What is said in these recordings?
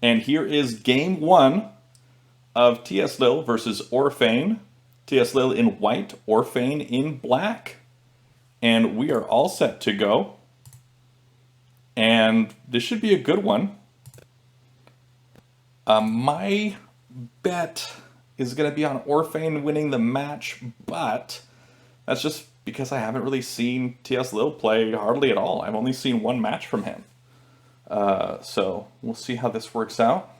And here is game one of tslil versus orfane. tslil in white, orfane in black. And we are all set to go. And this should be a good one. My bet is going to be on orfane winning the match, but that's just because I haven't really seen tslil play hardly at all. I've only seen one match from him. So we'll see how this works out.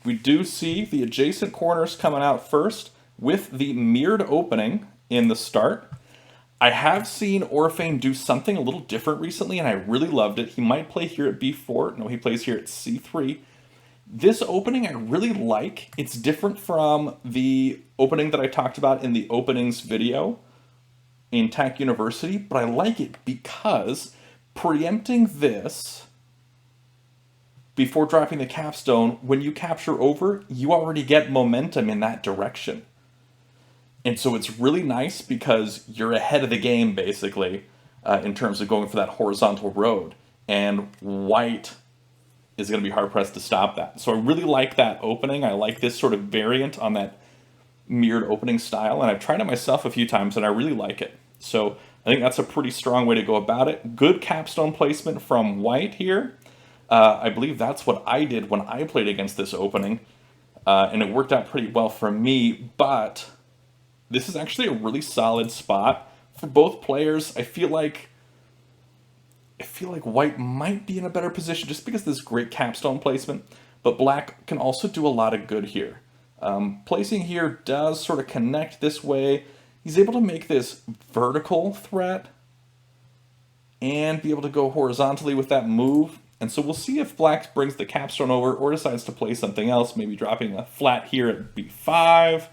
We do see the adjacent corners coming out first with the mirrored opening in the start. I have seen orfane do something a little different recently, and I really loved it. He might play here at b4. No, he plays here at c3. This opening I really like. It's different from the opening that I talked about in the openings video in Tak University, but I like it because preempting this before dropping the capstone, when you capture over, you already get momentum in that direction. And so it's really nice because you're ahead of the game, basically, in terms of going for that horizontal road. And white is going to be hard-pressed to stop that. So I really like that opening. I like this sort of variant on that mirrored opening style. And I've tried it myself a few times, and I really like it. So I think that's a pretty strong way to go about it. Good capstone placement from white here. I believe that's what I did when I played against this opening. And it worked out pretty well for me, but this is actually a really solid spot for both players. I feel like white might be in a better position just because of this great capstone placement, but black can also do a lot of good here. Placing here does sort of connect this way. He's able to make this vertical threat and be able to go horizontally with that move. And so we'll see if black brings the capstone over or decides to play something else, maybe dropping a flat here at b5.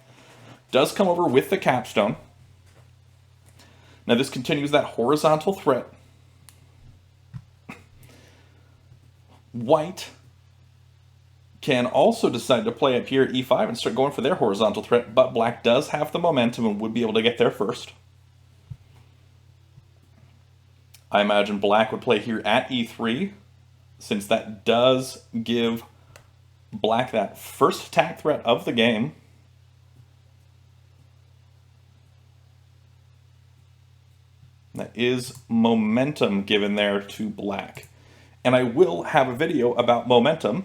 Does come over with the capstone. Now this continues that horizontal threat. White can also decide to play up here at e5 and start going for their horizontal threat, but black does have the momentum and would be able to get there first. I imagine black would play here at e3, since that does give black that first attack threat of the game. That is momentum given there to black. And I will have a video about momentum,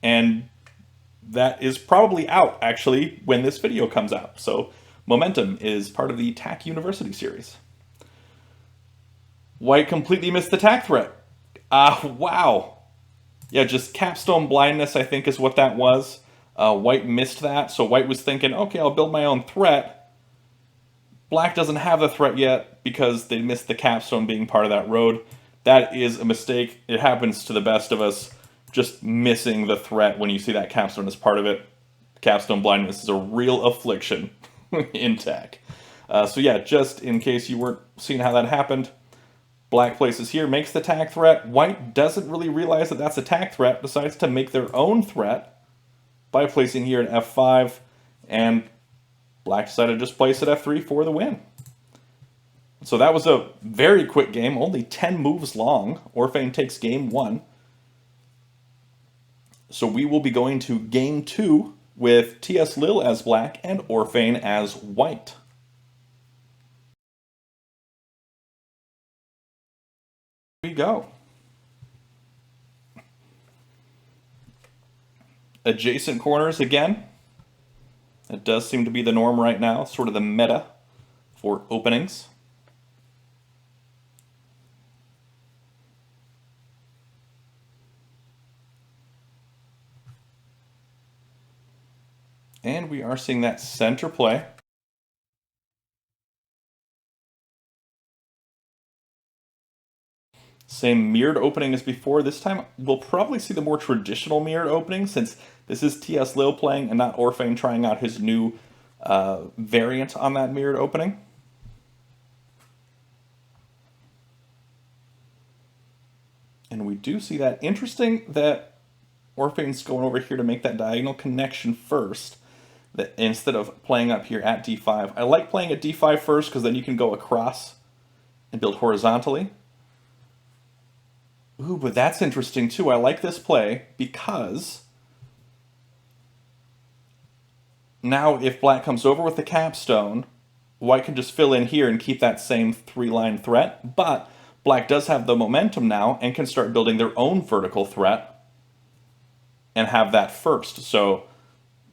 and that is probably out, actually, when this video comes out. So momentum is part of the Tak University series. White completely missed the attack threat. Wow. Yeah, just capstone blindness, I think, is what that was. White missed that, so white was thinking, okay, I'll build my own threat. Black doesn't have the threat yet because they missed the capstone being part of that road. That is a mistake. It happens to the best of us. Just missing the threat when you see that capstone as part of it. Capstone blindness is a real affliction in Tak. So yeah, just in case you weren't seeing how that happened, black places here, makes the attack threat. White doesn't really realize that that's a attack threat, decides to make their own threat by placing here at f5, and black decided to just place at f3 for the win. So that was a very quick game, only 10 moves long. Orfane takes game one. So we will be going to game two with tslil as black and orfane as white. Here we go. Adjacent corners again. It does seem to be the norm right now, sort of the meta for openings. And we are seeing that center play. Same mirrored opening as before. This time we'll probably see the more traditional mirrored opening since this is tslil playing and not orfane trying out his new variant on that mirrored opening. And we do see that. Interesting that orfane's going over here to make that diagonal connection first, that instead of playing up here at d5. I like playing at d5 first because then you can go across and build horizontally. Ooh, but that's interesting too. I like this play because now if black comes over with the capstone, white can just fill in here and keep that same 3-line threat, but black does have the momentum now and can start building their own vertical threat and have that first. So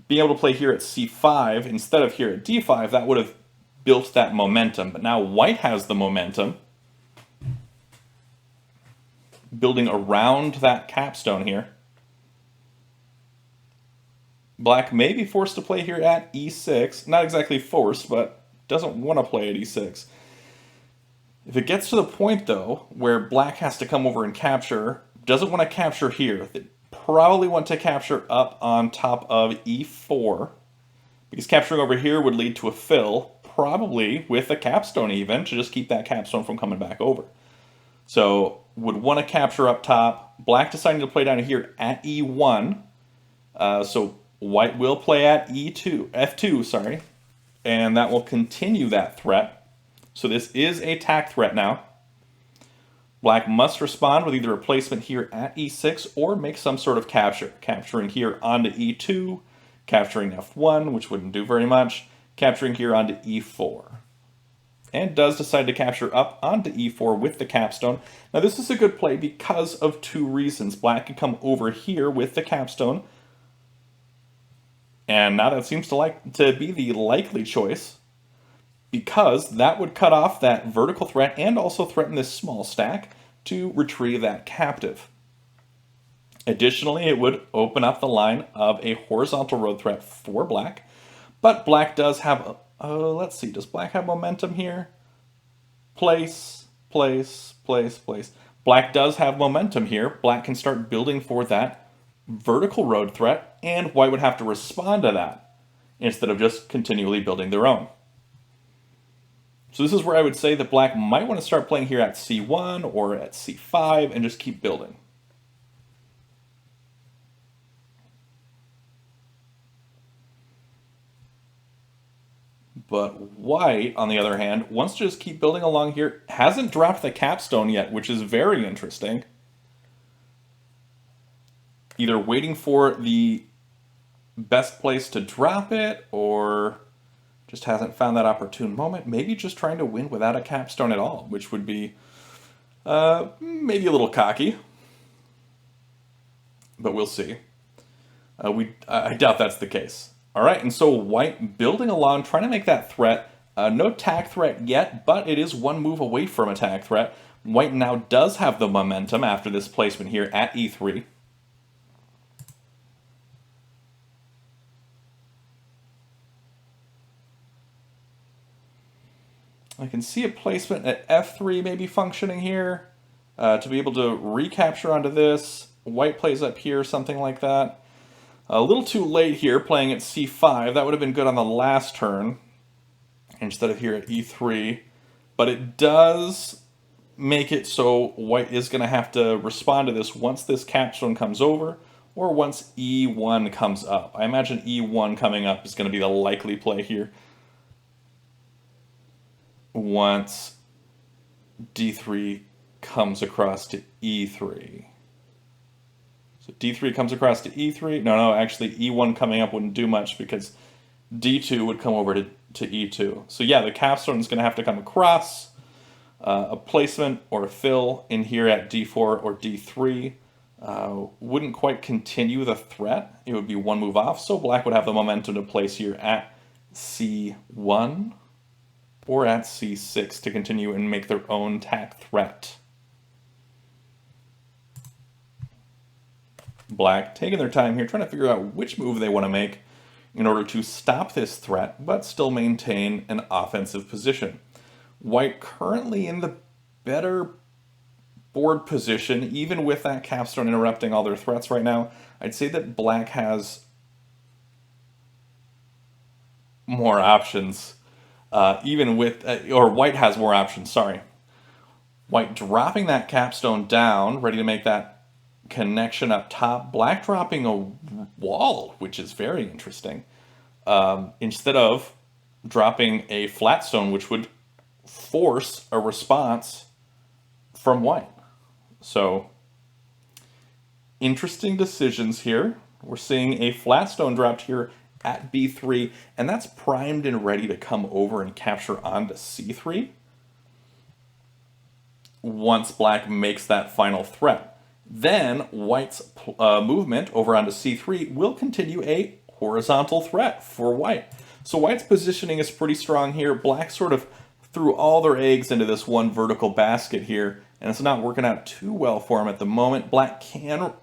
being able to play here at c5 instead of here at d5, that would have built that momentum. But now white has the momentum, building around that capstone here. Black may be forced to play here at e6. Not exactly forced, but doesn't want to play at e6. If it gets to the point, though, where black has to come over and capture, doesn't want to capture here, they probably want to capture up on top of e4, because capturing over here would lead to a fill, probably with a capstone even, to just keep that capstone from coming back over. So would want to capture up top. Black deciding to play down here at e1, so white will play at f2, sorry, and that will continue that threat. So this is a tak threat now. Black must respond with either a placement here at e6 or make some sort of capture. Capturing here onto e2, capturing f1, which wouldn't do very much, capturing here onto e4. And does decide to capture up onto e4 with the capstone. Now this is a good play because of two reasons. Black can come over here with the capstone, and now that seems to be the likely choice, because that would cut off that vertical threat and also threaten this small stack to retrieve that captive. Additionally, it would open up the line of a horizontal road threat for black, but black does have, let's see, does black have momentum here? Place, place, place, place. Black does have momentum here. Black can start building for that vertical road threat, and white would have to respond to that instead of just continually building their own. So this is where I would say that black might want to start playing here at c1 or at c5 and just keep building. But white, on the other hand, wants to just keep building along here. Hasn't dropped the capstone yet, which is very interesting. Either waiting for the best place to drop it, or just hasn't found that opportune moment. Maybe just trying to win without a capstone at all, which would be maybe a little cocky. But we'll see. I doubt that's the case. All right, and so white building along, trying to make that threat. No tak threat yet, but it is one move away from a tak threat. White now does have the momentum after this placement here at e3. I can see a placement at f3 maybe functioning here to be able to recapture onto this. White plays up here, something like that. A little too late here playing at c5. That would have been good on the last turn instead of here at e3. But it does make it so white is going to have to respond to this once this capstone comes over or once e1 comes up. I imagine e1 coming up is going to be the likely play here. Once d3 comes across to e3. So d3 comes across to e3. No, actually e1 coming up wouldn't do much because d2 would come over to e2. So yeah, the capstone is going to have to come across. A placement or a fill in here at d4 or d3 wouldn't quite continue the threat. It would be one move off, so black would have the momentum to place here at c1 or at c6 to continue and make their own tak threat. Black taking their time here, trying to figure out which move they want to make in order to stop this threat, but still maintain an offensive position. White currently in the better board position, even with that capstone interrupting all their threats right now. I'd say that black has more options, even with, or white has more options, sorry. White dropping that capstone down, ready to make that connection up top. Black dropping a wall, which is very interesting, instead of dropping a flat stone, which would force a response from white. So, interesting decisions here. We're seeing a flat stone dropped here at b3, and that's primed and ready to come over and capture onto c3 once black makes that final threat. Then white's movement over onto c3 will continue a horizontal threat for white. So white's positioning is pretty strong here. Black sort of threw all their eggs into this one vertical basket here, and it's not working out too well for him at the moment. Black can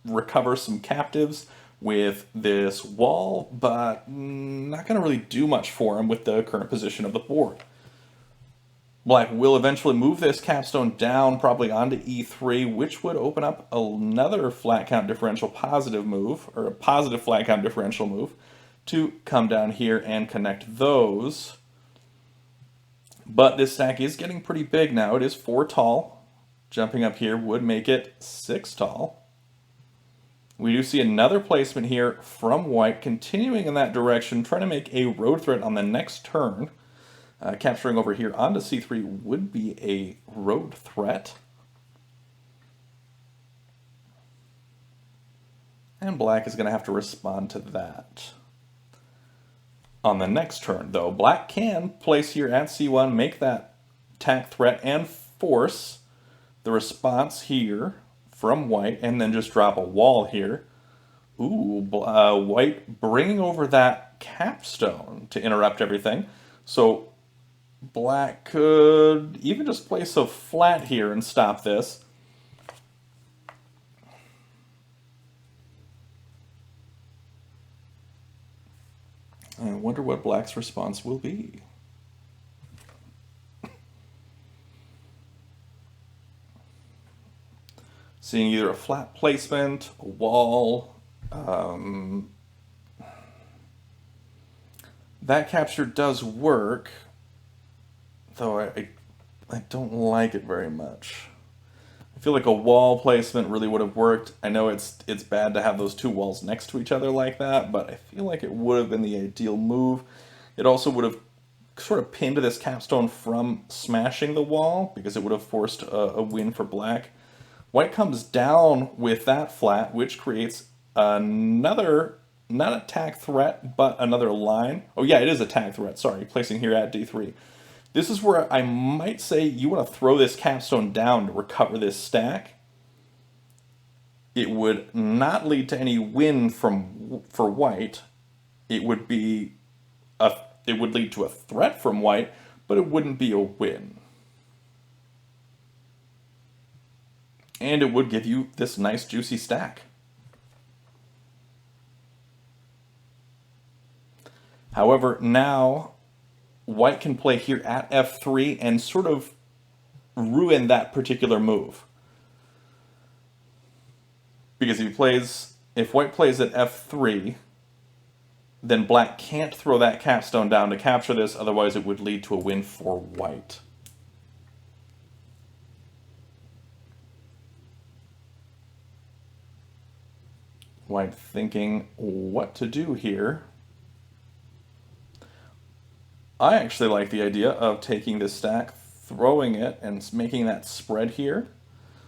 recover some captives with this wall, but not going to really do much for him with the current position of the board. Black will eventually move this capstone down, probably onto e3, which would open up another flat count differential positive move, or a positive flat count differential move, to come down here and connect those. But this stack is getting pretty big now. It is 4 tall. Jumping up here would make it 6 tall. We do see another placement here from white, continuing in that direction, trying to make a road threat on the next turn. Capturing over here onto c3 would be a road threat. And black is going to have to respond to that. On the next turn, though, black can place here at c1, make that attack threat, and force the response here from white, and then just drop a wall here. Ooh, white bringing over that capstone to interrupt everything. So black could even just place a flat here and stop this. I wonder what black's response will be. Seeing either a flat placement, a wall. That capture does work, though I don't like it very much. I feel like a wall placement really would have worked. I know it's bad to have those two walls next to each other like that, but I feel like it would have been the ideal move. It also would have sort of pinned this capstone from smashing the wall, because it would have forced a win for black. White comes down with that flat, which creates another, not attack threat, but another line. Oh yeah, it is attack threat, sorry, placing here at d3. This is where I might say you want to throw this capstone down to recover this stack. It would not lead to any win for white. It would lead to a threat from white, but it wouldn't be a win. And it would give you this nice juicy stack. However, now white can play here at f3 and sort of ruin that particular move. Because if white plays at f3, then black can't throw that capstone down to capture this, otherwise it would lead to a win for white. White thinking what to do here. I actually like the idea of taking this stack, throwing it, and making that spread here.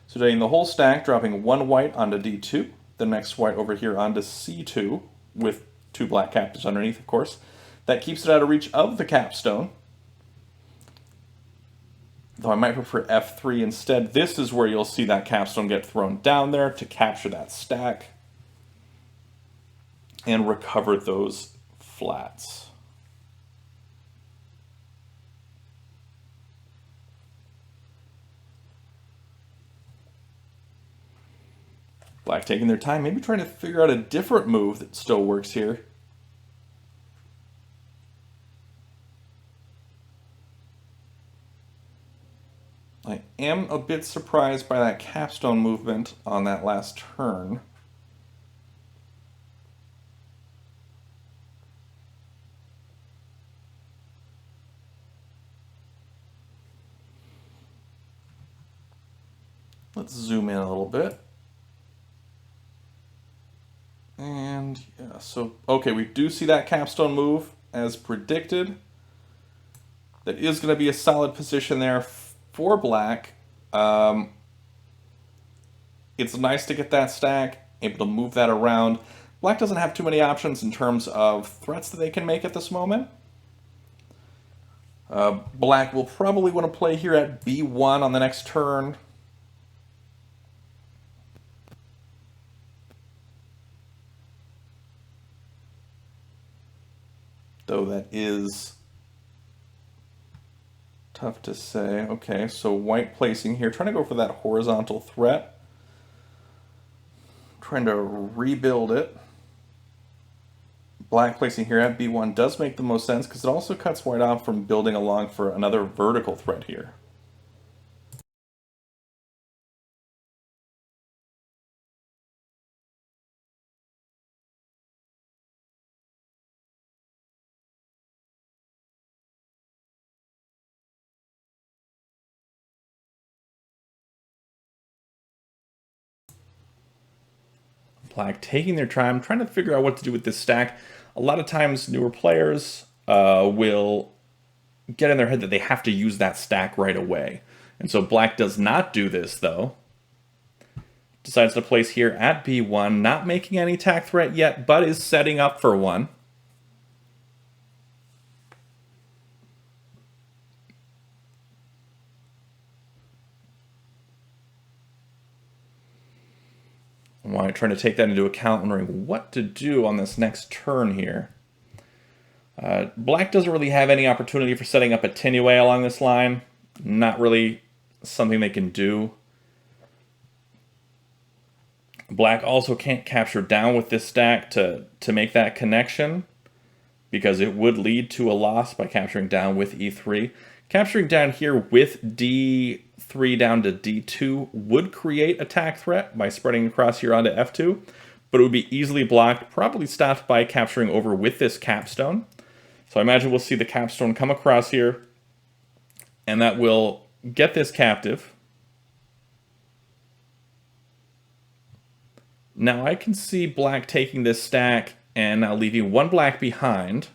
So taking the whole stack, dropping one white onto d2, the next white over here onto c2, with 2 black captives underneath, of course. That keeps it out of reach of the capstone. Though I might prefer f3 instead. This is where you'll see that capstone get thrown down there to capture that stack and recover those flats. Black taking their time, maybe trying to figure out a different move that still works here. I am a bit surprised by that capstone movement on that last turn. Let's zoom in a little bit. And yeah, so, okay, we do see that capstone move as predicted. That is going to be a solid position there for black. It's nice to get that stack, able to move that around. Black doesn't have too many options in terms of threats that they can make at this moment. Black will probably want to play here at b1 on the next turn. Though that is tough to say. Okay, so white placing here, trying to go for that horizontal threat. Trying to rebuild it. Black placing here at b1 does make the most sense because it also cuts white off from building along for another vertical threat here. Black taking their time, trying to figure out what to do with this stack. A lot of times newer players will get in their head that they have to use that stack right away. And so Black does not do this, though. Decides to place here at b1, not making any attack threat yet, but is setting up for one. White trying to take that into account, wondering what to do on this next turn here. Black doesn't really have any opportunity for setting up a Tinue along this line. Not really something they can do. Black also can't capture down with this stack to make that connection, because it would lead to a loss by capturing down with e3. Capturing down here with d3 down to d2 would create attack threat by spreading across here onto f2, but it would be easily blocked, probably stopped by capturing over with this capstone. So I imagine we'll see the capstone come across here, and that will get this captive. Now I can see Black taking this stack and now leaving one black behind,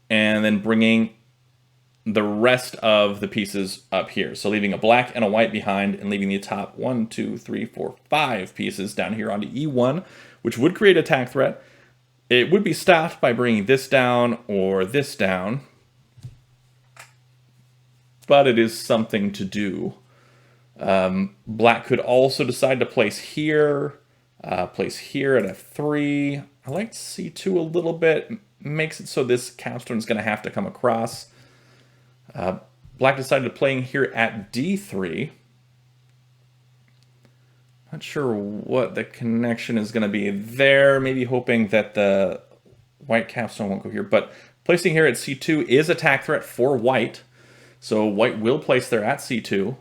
and then bringing the rest of the pieces up here. So leaving a black and a white behind, and leaving the top 1, 2, 3, 4, 5 pieces down here onto e1, which would create attack threat. It would be stopped by bringing this down or this down, but it is something to do. Black could also decide to place here at f3. I like c2 a little bit. Makes it so this capstone is going to have to come across. Black decided to play here at d3. Not sure what the connection is going to be there. Maybe hoping that the white capstone won't go here. But placing here at c2 is attack threat for white. So white will place there at c2.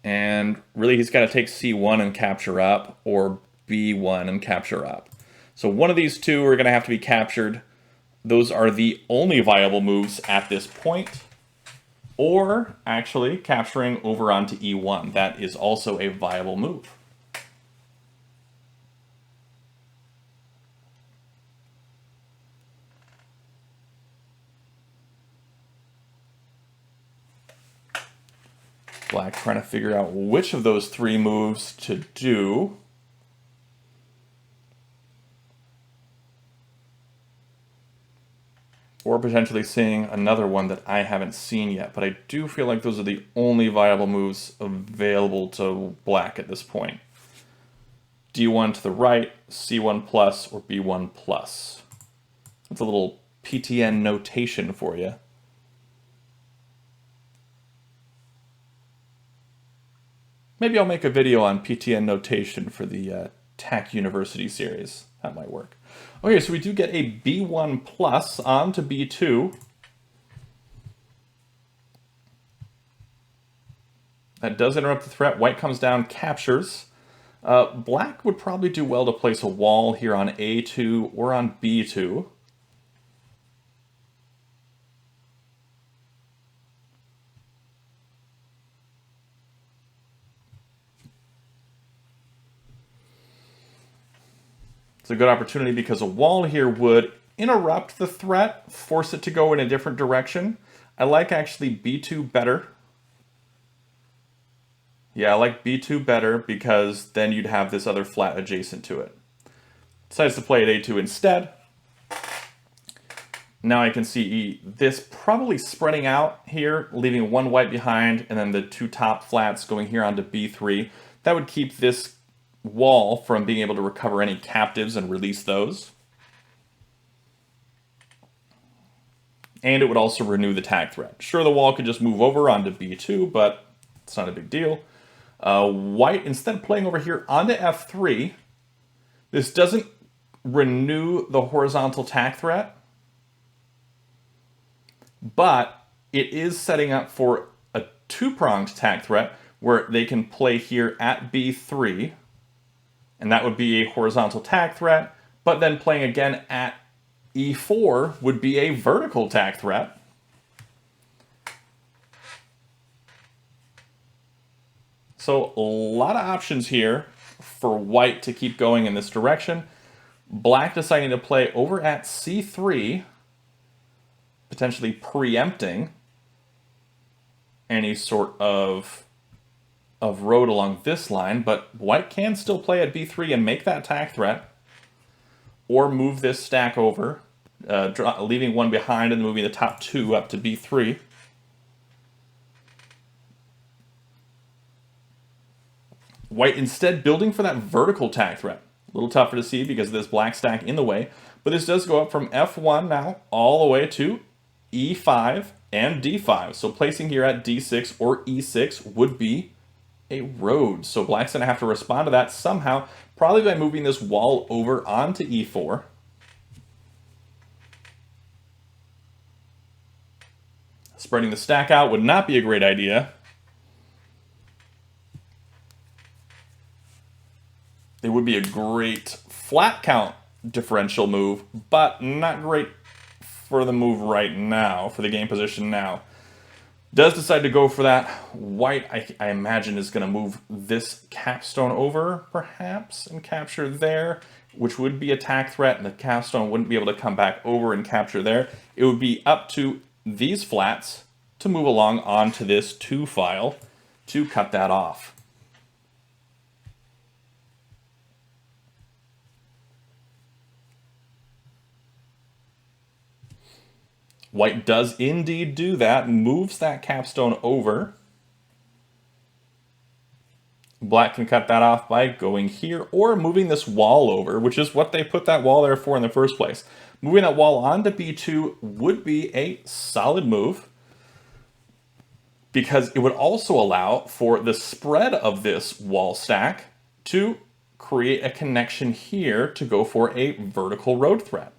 And really he's got to take c1 and capture up, or b1 and capture up. So one of these two are going to have to be captured. Those are the only viable moves at this point. Or actually capturing over onto e1. That is also a viable move. Black trying to figure out which of those three moves to do. Or potentially seeing another one that I haven't seen yet. But I do feel like those are the only viable moves available to Black at this point. D1 to the right, C1 plus, or B1 plus. That's a little PTN notation for you. Maybe I'll make a video on PTN notation for the Tak University series. That might work. Okay, so we do get a B1 plus on to B2. That does interrupt the threat. White comes down, captures. Black would probably do well to place a wall here on A2 or on B2. It's a good opportunity because a wall here would interrupt the threat, force it to go in a different direction. I like actually B2 better. Yeah, I like B2 better because then you'd have this other flat adjacent to it. Decides to play at A2 instead. Now I can see this probably spreading out here, leaving one white behind, and then the two top flats going here onto B3. That would keep this wall from being able to recover any captives and release those. And it would also renew the tag threat. Sure, the wall could just move over onto B2, but it's not a big deal. White, instead of playing over here onto F3, this doesn't renew the horizontal tag threat, but it is setting up for a two-pronged tag threat where they can play here at B3, and that would be a horizontal tag threat, but then playing again at E4 would be a vertical tag threat. So a lot of options here for white to keep going in this direction. Black deciding to play over at C3, potentially preempting any sort of road along this line, but white can still play at B3 and make that tag threat, or move this stack over, leaving one behind and moving the top two up to B3. White instead building for that vertical tag threat. A little tougher to see because of this black stack in the way, but this does go up from F1 now all the way to E5 and D5. So placing here at D6 or E6 would be a road. So black's going to have to respond to that somehow, probably by moving this wall over onto E4. Spreading the stack out would not be a great idea. It would be a great flat count differential move, but not great for the move right now, for the game position now. Does decide to go for that. White, I imagine, is going to move this capstone over, perhaps, and capture there, which would be a tag threat, and the capstone wouldn't be able to come back over and capture there. It would be up to these flats to move along onto this 2 file to cut that off. White does indeed do that, moves that capstone over. Black can cut that off by going here or moving this wall over, which is what they put that wall there for in the first place. Moving that wall onto B2 would be a solid move because it would also allow for the spread of this wall stack to create a connection here to go for a vertical road threat.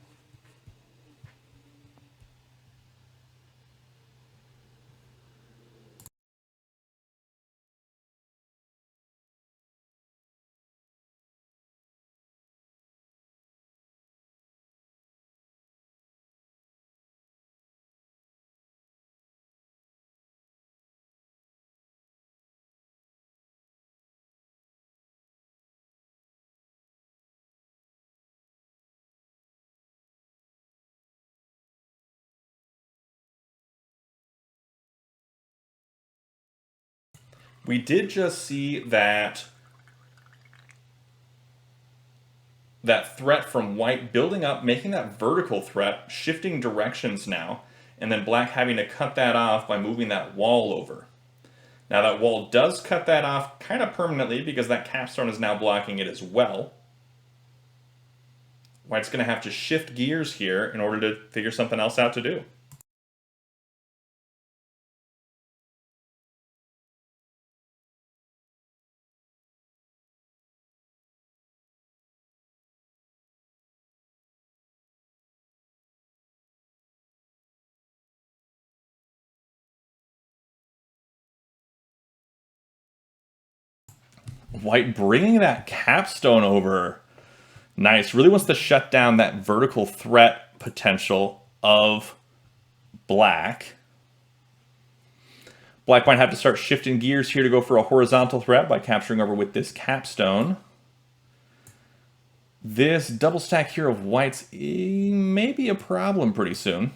We did just see that threat from white building up, making that vertical threat, shifting directions now, and then black having to cut that off by moving that wall over. Now that wall does cut that off kind of permanently because that capstone is now blocking it as well. White's going to have to shift gears here in order to figure something else out to do. White bringing that capstone over. Nice. Really wants to shut down that vertical threat potential of black. Black might have to start shifting gears here to go for a horizontal threat by capturing over with this capstone. This double stack here of whites may be a problem pretty soon.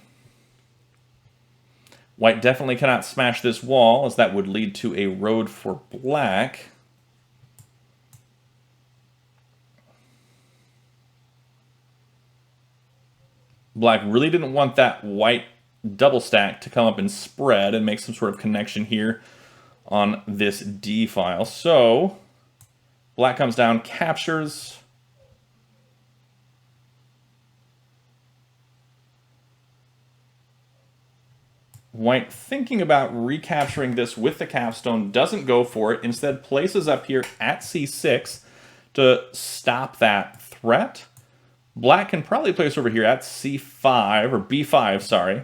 White definitely cannot smash this wall, as that would lead to a road for black. Black really didn't want that white double stack to come up and spread and make some sort of connection here on this D file. So black comes down, captures. White, thinking about recapturing this with the capstone, doesn't go for it. Instead, places up here at C6 to stop that threat. Black can probably place over here at C5, or B5, sorry,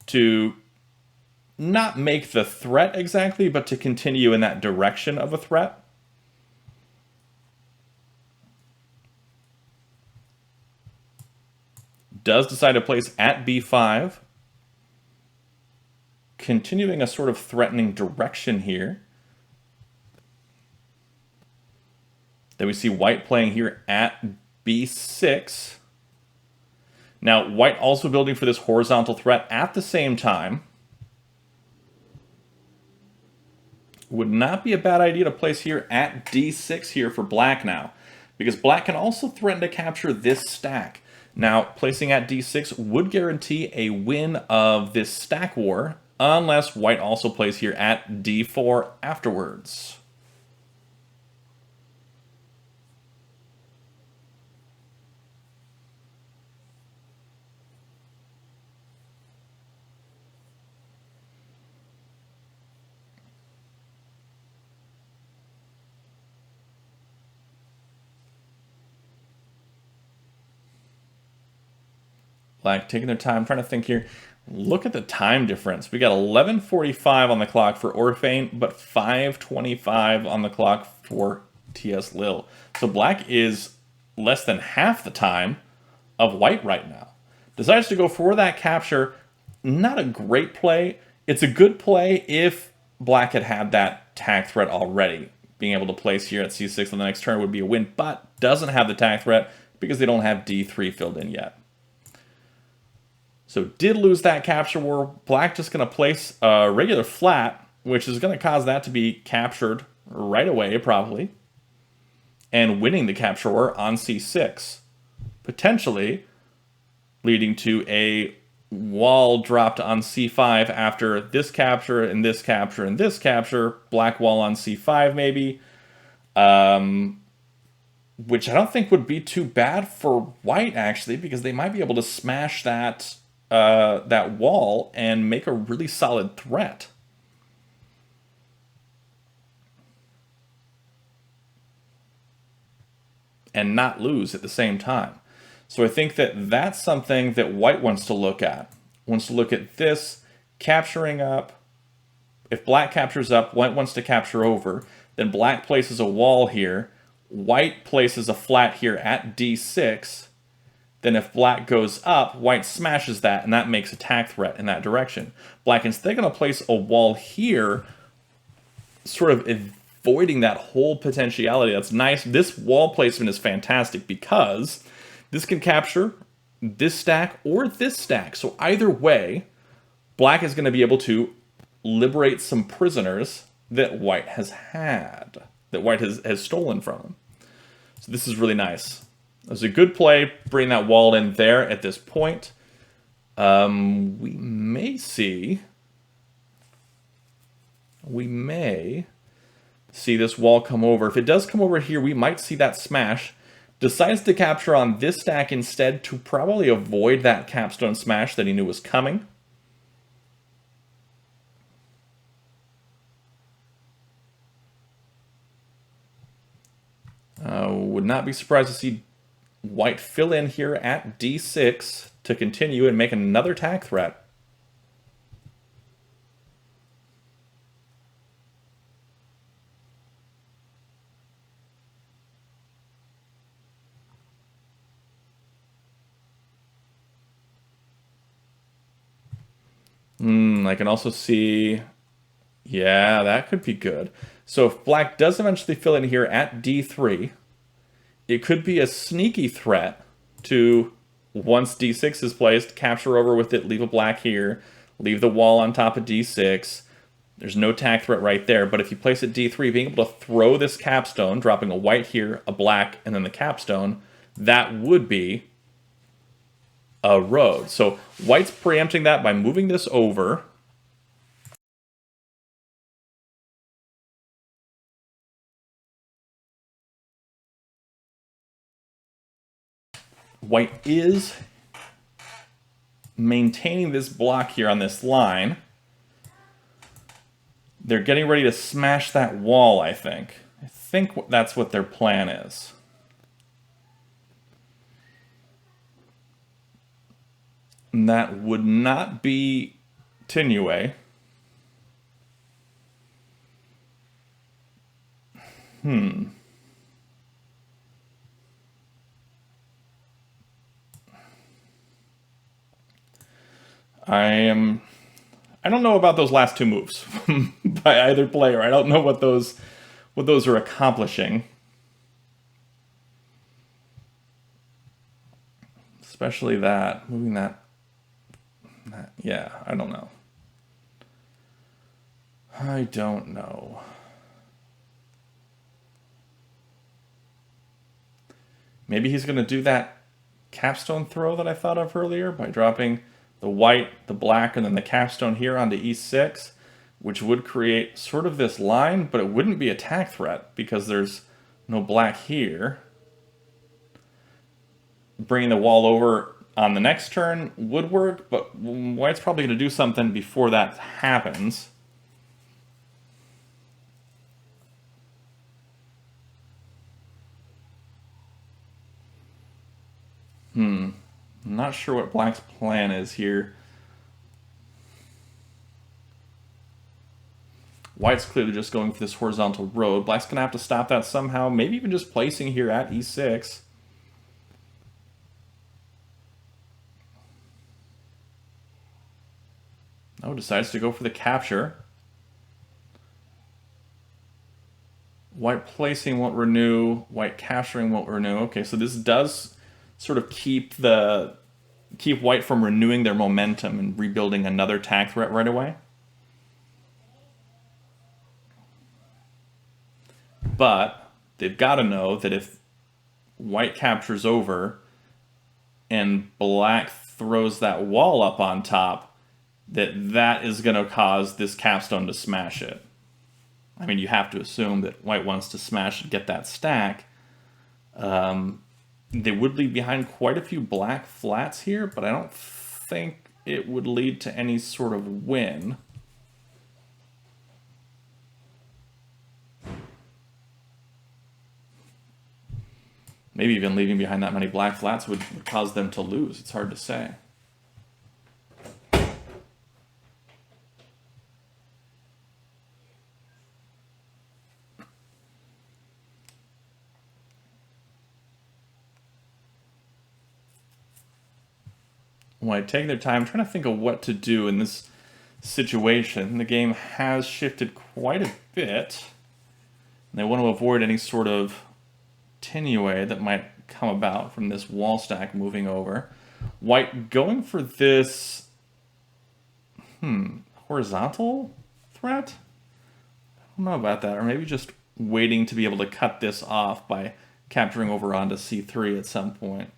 to not make the threat exactly, but to continue in that direction of a threat. Does decide to place at B5. Continuing a sort of threatening direction here. Then we see white playing here at B6. Now, white also building for this horizontal threat at the same time. Would not be a bad idea to place here at D6 here for black now, because black can also threaten to capture this stack. Now, placing at D6 would guarantee a win of this stack war, unless white also plays here at D4 afterwards. Black taking their time, trying to think here. Look at the time difference. We got 11:45 on the clock for orfane, but 5:25 on the clock for tslil. So black is less than half the time of white right now. Decides to go for that capture. Not a great play. It's a good play if black had had that tag threat already. Being able to place here at C6 on the next turn would be a win, but doesn't have the tag threat because they don't have D3 filled in yet. So did lose that capture war. Black just going to place a regular flat, which is going to cause that to be captured right away, probably. And winning the capture war on C6. Potentially leading to a wall dropped on C5 after this capture and this capture and this capture. Black wall on C5 maybe. Which I don't think would be too bad for white, actually, because they might be able to smash that that wall and make a really solid threat. And not lose at the same time. So I think that that's something that white wants to look at. Wants to look at this, capturing up. If black captures up, white wants to capture over. Then black places a wall here. White places a flat here at D6. Then if black goes up, white smashes that, and that makes a tag threat in that direction. Black is then going to place a wall here, sort of avoiding that whole potentiality. That's nice. This wall placement is fantastic because this can capture this stack or this stack. So either way, black is going to be able to liberate some prisoners that white has had, that white has stolen from him. So this is really nice. It was a good play, bring that wall in there at this point. We may see this wall come over. If it does come over here, we might see that smash. Decides to capture on this stack instead to probably avoid that capstone smash that he knew was coming. Would not be surprised to see white fill in here at D6 to continue and make another tag threat. I can also see, yeah, that could be good. So if black does eventually fill in here at D3, it could be a sneaky threat to, once D6 is placed, capture over with it, leave a black here, leave the wall on top of d6. There's no tack threat right there, but if you place it d3, being able to throw this capstone, dropping a white here, a black, and then the capstone, that would be a road. So white's preempting that by moving this over. White is maintaining this block here on this line. They're getting ready to smash that wall, I think. I think that's what their plan is. And that would not be Tinue. I don't know about those last two moves by either player. I don't know what those are accomplishing. Especially that, moving that, yeah, I don't know. I don't know. Maybe he's going to do that capstone throw that I thought of earlier by dropping the white, the black, and then the capstone here onto e6, which would create sort of this line, but it wouldn't be a tack threat because there's no black here. Bringing the wall over on the next turn would work, but white's probably going to do something before that happens. I'm not sure what black's plan is here. White's clearly just going for this horizontal road. Black's going to have to stop that somehow, maybe even just placing here at e6. Oh, decides to go for the capture. White placing won't renew. White capturing won't renew. Okay, so this does sort of keep white from renewing their momentum and rebuilding another tack threat right away. But they've got to know that if white captures over and black throws that wall up on top, that is going to cause this capstone to smash it. I mean, you have to assume that white wants to smash and get that stack. They would leave behind quite a few black flats here, but I don't think it would lead to any sort of win. Maybe even leaving behind that many black flats would cause them to lose. It's hard to say. White taking their time, trying to think of what to do in this situation. The game has shifted quite a bit. And they want to avoid any sort of Tinue that might come about from this wall stack moving over. White going for this horizontal threat? I don't know about that. Or maybe just waiting to be able to cut this off by capturing over onto c3 at some point.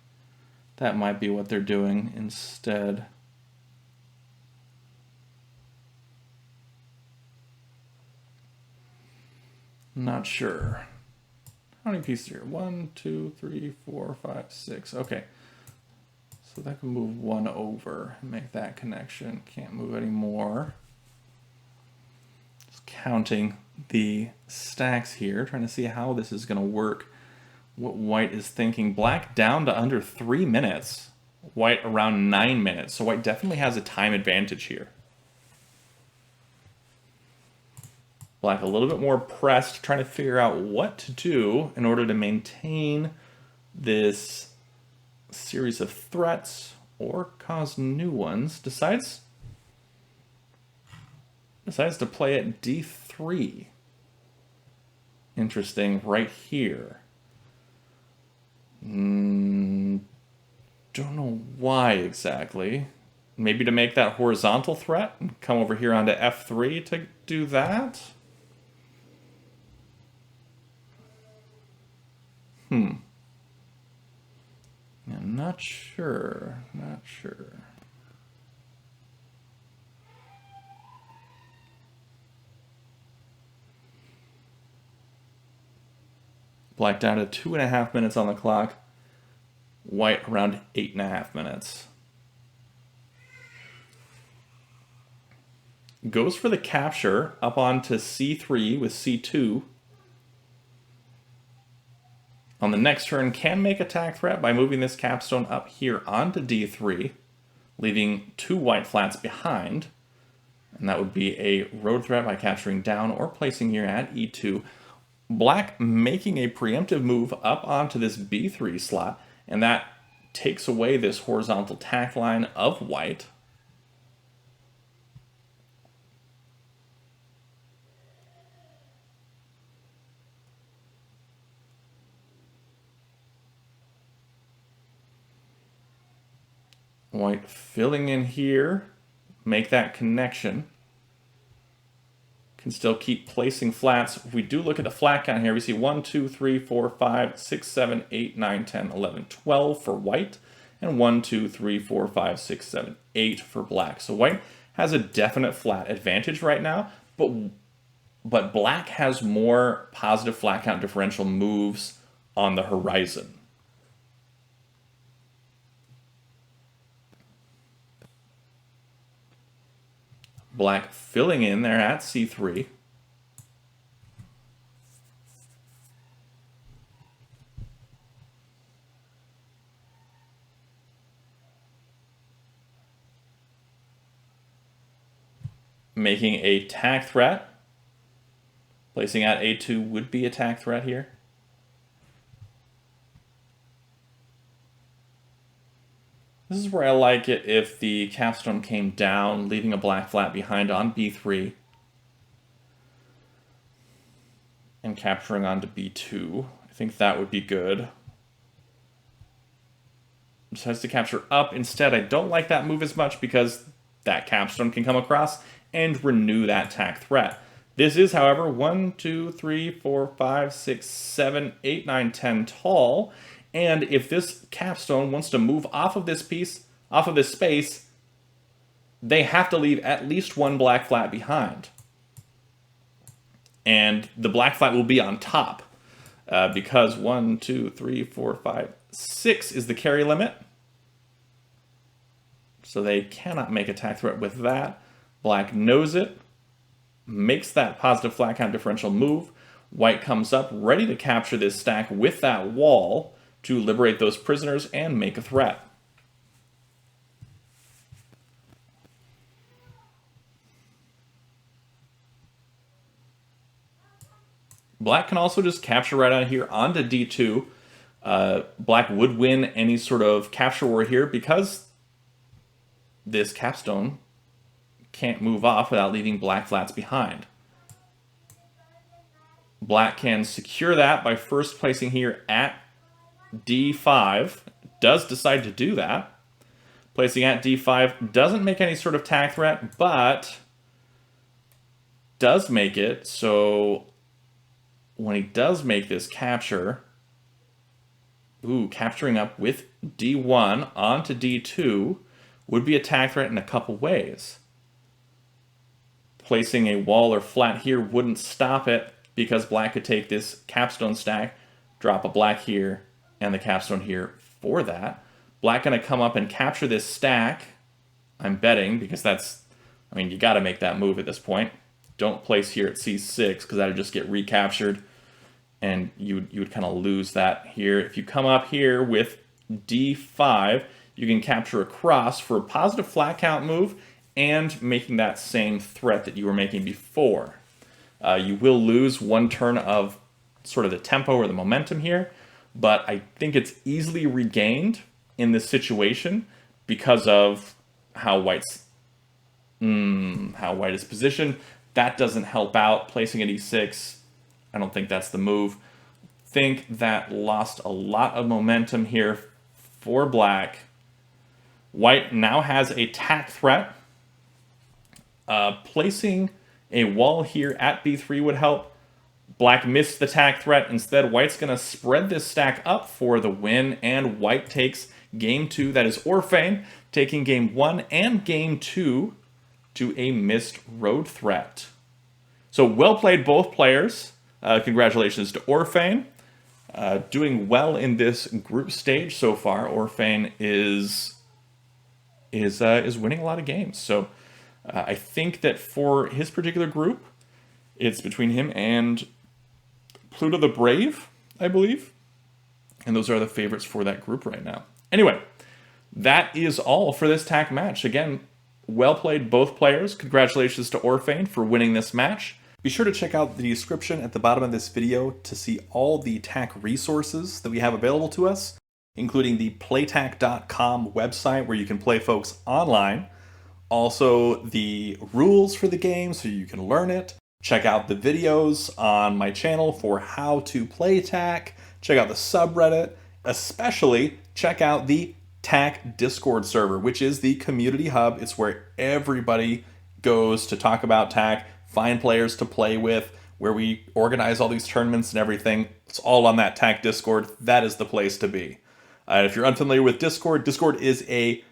That might be what they're doing instead. Not sure. How many pieces here? 1, 2, 3, 4, 5, 6. Okay. So that can move one over and make that connection. Can't move any more. Just counting the stacks here, trying to see how this is going to work. What white is thinking. Black down to under 3 minutes. White around 9 minutes. So white definitely has a time advantage here. Black a little bit more pressed, trying to figure out what to do in order to maintain this series of threats or cause new ones. Decides to play at d3. Interesting, right here. Don't know why exactly. Maybe to make that horizontal threat and come over here onto f3 to do that. I'm not sure. Black down to 2.5 minutes on the clock. White around 8.5 minutes. Goes for the capture up onto c3 with c2. On the next turn, can make attack threat by moving this capstone up here onto d3, leaving 2 white flats behind. And that would be a road threat by capturing down or placing here at e2. Black making a preemptive move up onto this b3 slot, and that takes away this horizontal tack line of white. White filling in here, make that connection. Can still keep placing flats. If we do look at the flat count here, we see 1, 2, 3, 4, 5, 6, 7, 8, 9, 10, 11, 12 for white, and 1, 2, 3, 4, 5, 6, 7, 8 for black. So white has a definite flat advantage right now, but black has more positive flat count differential moves on the horizon. Black filling in there at c3. Making a tack threat. Placing at a2 would be a tack threat here. This is where I like it if the capstone came down, leaving a black flat behind on b3. And capturing onto b2. I think that would be good. Decides to capture up instead. I don't like that move as much because that capstone can come across and renew that tack threat. This is, however, 1, 2, 3, 4, 5, 6, 7, 8, 9, 10 tall. And if this capstone wants to move off of this piece, off of this space, they have to leave at least one black flat behind. And the black flat will be on top because 1, 2, 3, 4, 5, 6 is the carry limit. So they cannot make a tack threat with that. Black knows it, makes that positive flat count differential move. White comes up ready to capture this stack with that wall to liberate those prisoners and make a threat. Black can also just capture right out here onto d2. Black would win any sort of capture war here because this capstone can't move off without leaving black flats behind. Black can secure that by first placing here at d5. Does decide to do that. Placing at d5 doesn't make any sort of tack threat, but does make it so when he does make this capture, capturing up with d1 onto d2 would be a tack threat in a couple ways. Placing a wall or flat here wouldn't stop it because black could take this capstone stack, drop a black here, and the capstone here for that. Black gonna come up and capture this stack, I'm betting, because that's, I mean, you gotta make that move at this point. Don't place here at c6 because that'd just get recaptured and you would kind of lose that here. If you come up here with d5, you can capture across for a positive flat count move and making that same threat that you were making before. You will lose one turn of sort of the tempo or the momentum here, but I think it's easily regained in this situation because of how white is positioned. That doesn't help out. Placing at e6, I don't think that's the move. Think that lost a lot of momentum here for black. White now has a tack threat. Placing a wall here at b3 would help. Black missed the tack threat. Instead, White's going to spread this stack up for the win, and White takes game 2. That is Orfane taking game 1 and game 2 to a missed road threat. So well played, both players. Congratulations to Orfane. Doing well in this group stage so far. Orfane is winning a lot of games. So I think that for his particular group, it's between him and Pluto the Brave, I believe. And those are the favorites for that group right now. Anyway, that is all for this TAK match. Again, well played, both players. Congratulations to Orfane for winning this match. Be sure to check out the description at the bottom of this video to see all the TAK resources that we have available to us, including the playtak.com website where you can play folks online. Also, the rules for the game so you can learn it. Check out the videos on my channel for how to play TAK. Check out the subreddit. Especially check out the TAK Discord server, which is the community hub. It's where everybody goes to talk about TAK, find players to play with, where we organize all these tournaments and everything. It's all on that TAK Discord. That is the place to be. If you're unfamiliar with Discord, Discord is a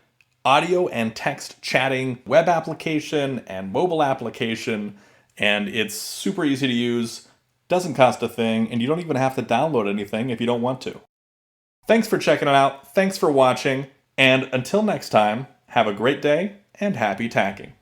audio and text chatting web application and mobile application, and it's super easy to use, doesn't cost a thing, and you don't even have to download anything if you don't want to. Thanks for checking it out, thanks for watching, and until next time, have a great day and happy tacking.